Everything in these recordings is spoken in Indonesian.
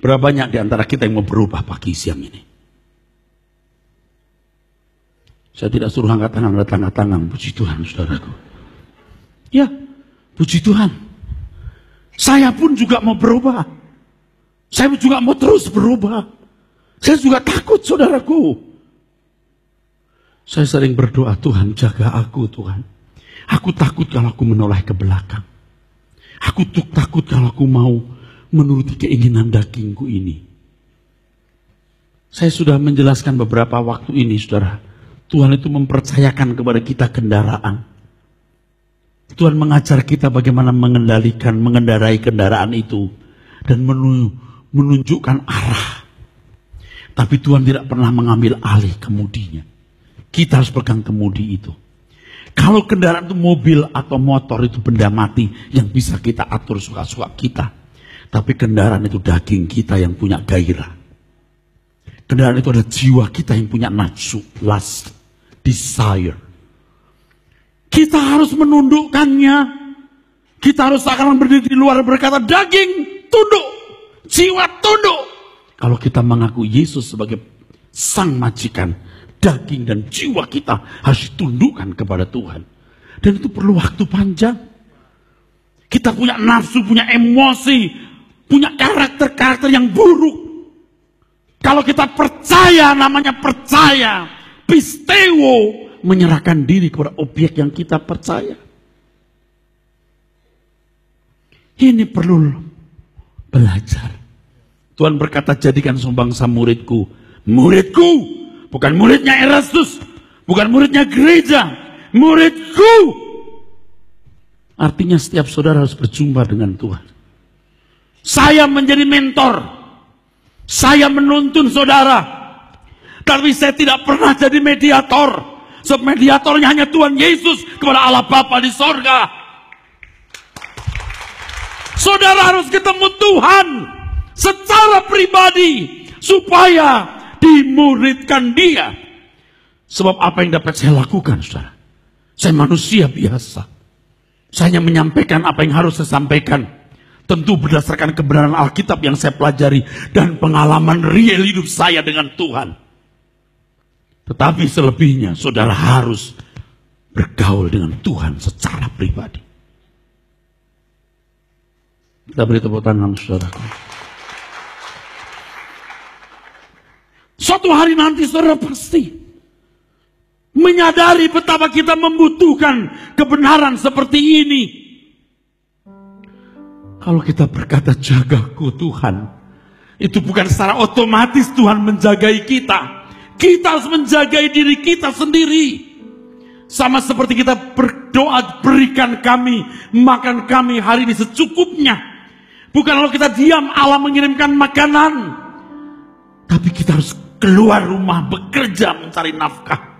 Berapa banyak di antara kita yang mau berubah pagi siang ini? Saya tidak suruh angkat tangan, puji Tuhan saudaraku. Ya, puji Tuhan. Saya pun juga mau berubah. Saya juga mau terus berubah. Saya juga takut saudaraku. Saya sering berdoa, Tuhan jaga aku Tuhan. Aku takut kalau aku menoleh ke belakang. Aku takut kalau aku mau menuruti keinginan dagingku ini. Saya sudah menjelaskan beberapa waktu ini, saudara. Tuhan itu mempercayakan kepada kita kendaraan. Tuhan mengajar kita bagaimana mengendarai kendaraan itu. Dan menunjukkan arah. Tapi Tuhan tidak pernah mengambil alih kemudinya. Kita harus pegang kemudi itu. Kalau kendaraan itu mobil atau motor itu benda mati yang bisa kita atur suka-suka kita. Tapi kendaraan itu daging kita yang punya gairah. Kendaraan itu ada jiwa kita yang punya nafsu, lust, desire. Kita harus menundukkannya. Kita harus akan berdiri di luar berkata, daging tunduk, jiwa tunduk. Kalau kita mengaku Yesus sebagai sang majikan, daging dan jiwa kita harus ditundukkan kepada Tuhan. Dan itu perlu waktu panjang. Kita punya nafsu, punya emosi, punya karakter-karakter yang buruk. Kalau kita percaya, namanya percaya, pisteo, menyerahkan diri kepada objek yang kita percaya. Ini perlu belajar. Tuhan berkata, jadikan bangsa muridku. Muridku, bukan muridnya Erastus, bukan muridnya gereja, muridku. Artinya setiap saudara harus berjumpa dengan Tuhan. Saya menjadi mentor. Saya menuntun saudara. Tapi saya tidak pernah jadi mediator. Sebab mediatornya hanya Tuhan Yesus kepada Allah Bapa di sorga. Saudara harus ketemu Tuhan secara pribadi supaya dimuridkan Dia. Sebab apa yang dapat saya lakukan, saudara? Saya manusia biasa. Saya hanya menyampaikan apa yang harus saya sampaikan. Tentu berdasarkan kebenaran Alkitab yang saya pelajari dan pengalaman real hidup saya dengan Tuhan. Tetapi selebihnya saudara harus bergaul dengan Tuhan secara pribadi. Kita beri tepuk tangan saudaraku. Suatu hari nanti saudara pasti menyadari betapa kita membutuhkan kebenaran seperti ini. Kalau kita berkata jagaku Tuhan, itu bukan secara otomatis Tuhan menjagai kita. Kita harus menjagai diri kita sendiri. Sama seperti kita berdoa, berikan kami, makan kami hari ini secukupnya. Bukan kalau kita diam Allah mengirimkan makanan. Tapi kita harus keluar rumah, bekerja, mencari nafkah.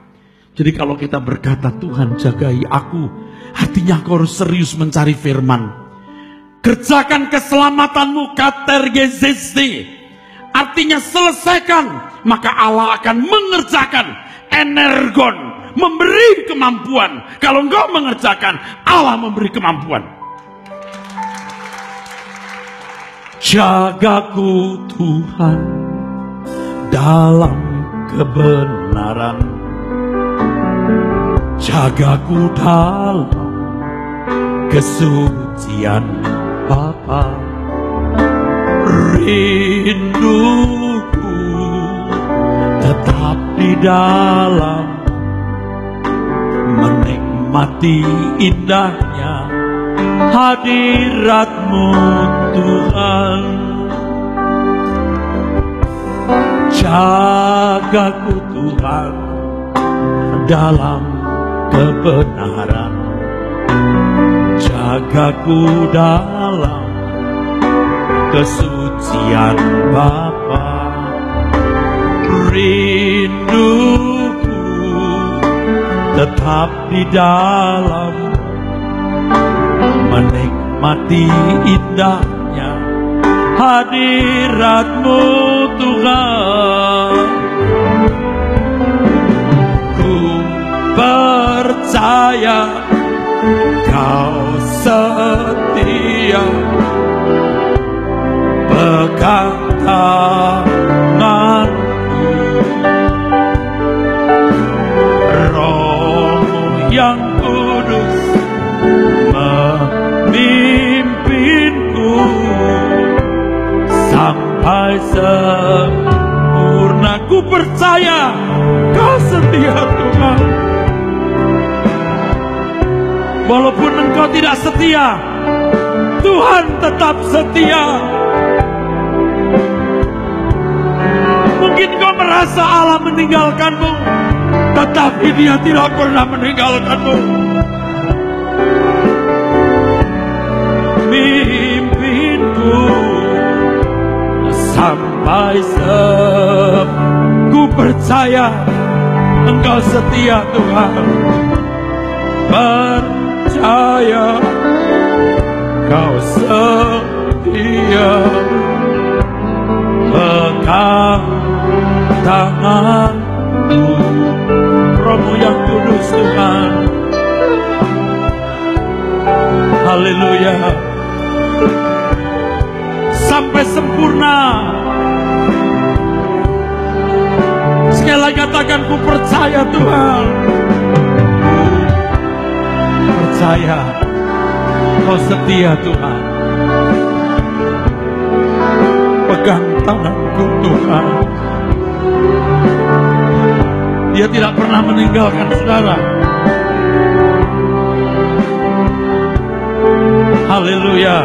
Jadi kalau kita berkata Tuhan jagai aku, artinya aku harus serius mencari firman. Kerjakan keselamatanmu katergezesti. Artinya selesaikan. Maka Allah akan mengerjakan. Energon. Memberi kemampuan. Kalau engkau mengerjakan, Allah memberi kemampuan. Jagaku Tuhan dalam kebenaran. Jagaku dalam kesucian Bapa. Rinduku tetap di dalam menikmati indahnya hadirat-Mu Tuhan. Jagaku Tuhan dalam kebenaran. Jagaku dalam kesucian Bapa. Rinduku tetap di dalam menikmati indahnya hadirat-Mu Tuhan. Ku percaya Kau setia, pegang tanganku, Roh-Mu yang kudus memimpinku sampai sempurna. Ku percaya Kau setia Tuhan. Walaupun Engkau tidak setia, Tuhan tetap setia. Mungkin kau merasa Allah meninggalkanmu, tetapi Dia tidak pernah meninggalkanmu. Mimpinku sampai ku percaya Engkau setia Tuhan. Percaya Kau setia. Pegang tanganku, Roh-Mu yang kudus Tuhan. Haleluya. Sampai sempurna. Sekali lagi katakan, ku percaya Tuhan. Percaya Kau setia Tuhan. Pegang tanganku Tuhan. Dia tidak pernah meninggalkan saudara. Haleluya.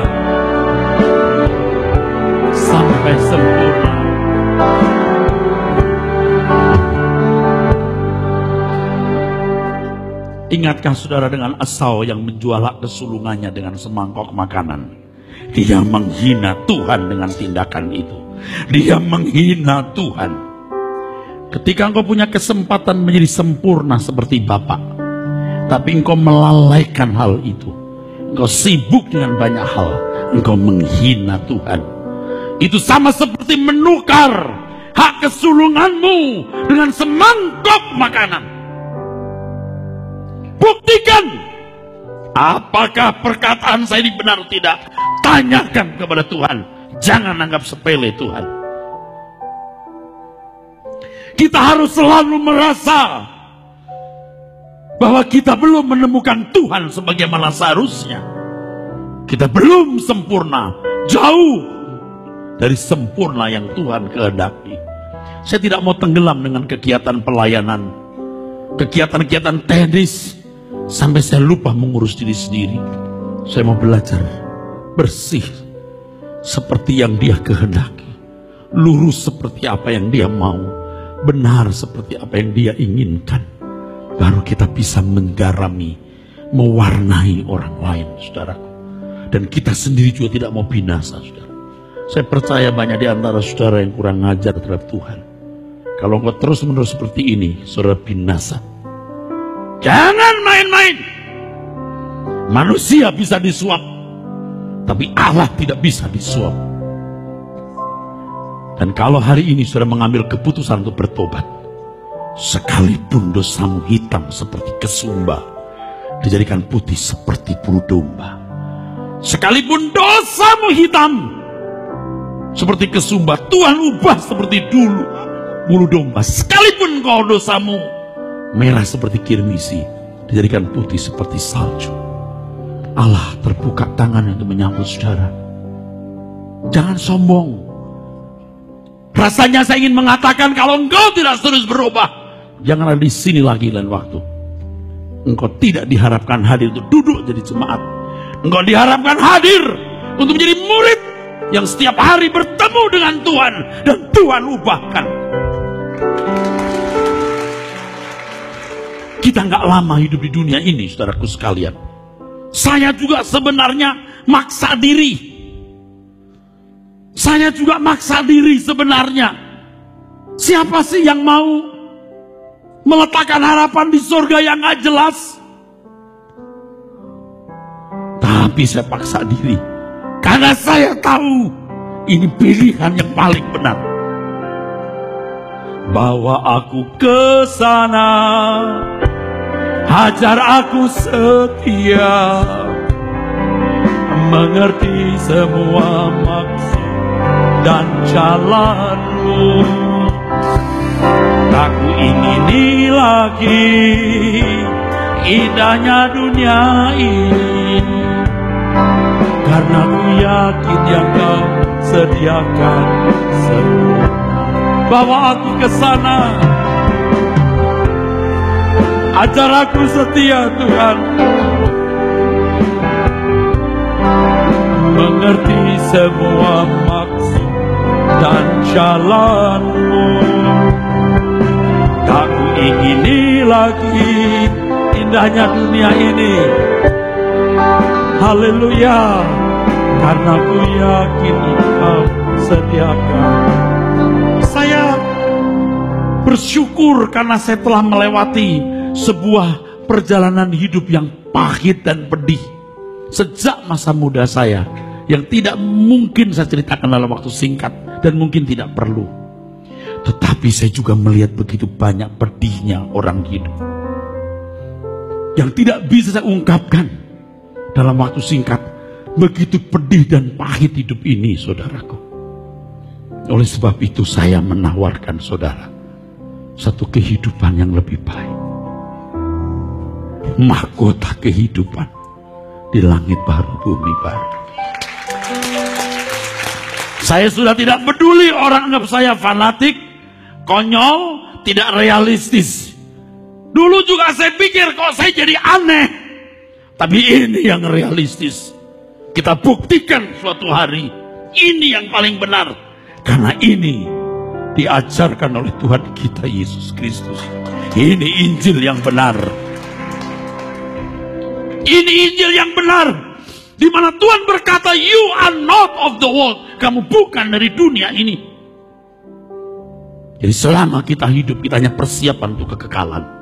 Sampai sempurna. Ingatkah saudara dengan Esau yang menjual hak kesulungannya dengan semangkok makanan? Dia menghina Tuhan dengan tindakan itu. Dia menghina Tuhan. Ketika engkau punya kesempatan menjadi sempurna seperti Bapa, tapi engkau melalaikan hal itu, engkau sibuk dengan banyak hal, engkau menghina Tuhan. Itu sama seperti menukar hak kesulunganmu dengan semangkok makanan. Buktikan apakah perkataan saya ini benar atau tidak. Tanyakan kepada Tuhan. Jangan anggap sepele Tuhan. Kita harus selalu merasa bahwa kita belum menemukan Tuhan sebagaimana seharusnya. Kita belum sempurna, jauh dari sempurna yang Tuhan kehendaki. Saya tidak mau tenggelam dengan kegiatan pelayanan, kegiatan-kegiatan teknis, sampai saya lupa mengurus diri sendiri. Saya mau belajar bersih seperti yang Dia kehendaki, lurus seperti apa yang Dia mau, benar seperti apa yang Dia inginkan. Baru kita bisa menggarami, mewarnai orang lain, saudaraku. Dan kita sendiri juga tidak mau binasa, saudara. Saya percaya banyak di antara saudara yang kurang ajar terhadap Tuhan. Kalau engkau terus-menerus seperti ini, saudara binasa. Jangan main-main. Manusia bisa disuap, tapi Allah tidak bisa disuap. Dan kalau hari ini saudara mengambil keputusan untuk bertobat, sekalipun dosamu hitam seperti kesumba, dijadikan putih seperti bulu domba. Sekalipun dosamu hitam seperti kesumba, Tuhan ubah seperti dulu bulu domba. Sekalipun kau dosamu merah seperti kirmisi, dijadikan putih seperti salju. Allah terbuka tangan untuk menyambut saudara. Jangan sombong. Rasanya saya ingin mengatakan, kalau engkau tidak terus berubah, janganlah di sini lagi lain waktu. Engkau tidak diharapkan hadir untuk duduk jadi jemaat. Engkau diharapkan hadir untuk menjadi murid yang setiap hari bertemu dengan Tuhan dan Tuhan ubahkan. Kita nggak lama hidup di dunia ini, saudaraku sekalian. Saya juga sebenarnya maksa diri. Saya juga maksa diri sebenarnya. Siapa sih yang mau meletakkan harapan di surga yang nggak jelas? Tapi saya paksa diri karena saya tahu ini pilihan yang paling benar. Bawa aku ke sana, ajar aku setia, mengerti semua maksud dan jalanmu. Tak ku ingini lagi indahnya dunia ini, karena ku yakin yang kau sediakan sempurna. Bawa aku ke sana, ajar aku setia Tuhan, mengerti semua maksud dan jalanmu. Tak ku ingini lagi indahnya dunia ini, haleluya, karena ku yakin Engkau sediakan. Saya bersyukur karena saya telah melewati sebuah perjalanan hidup yang pahit dan pedih sejak masa muda saya, yang tidak mungkin saya ceritakan dalam waktu singkat dan mungkin tidak perlu. Tetapi saya juga melihat begitu banyak pedihnya orang hidup yang tidak bisa saya ungkapkan dalam waktu singkat. Begitu pedih dan pahit hidup ini, saudaraku. Oleh sebab itu saya menawarkan saudara satu kehidupan yang lebih baik, mahkota kehidupan di langit baru, bumi baru. Saya sudah tidak peduli orang anggap saya fanatik, konyol, tidak realistis. Dulu juga saya pikir kok saya jadi aneh, tapi ini yang realistis. Kita buktikan suatu hari ini yang paling benar, karena ini diajarkan oleh Tuhan kita Yesus Kristus. Ini Injil yang benar. Ini Injil yang benar, di mana Tuhan berkata, you are not of the world. Kamu bukan dari dunia ini. Jadi selama kita hidup, kita hanya persiapan untuk kekekalan.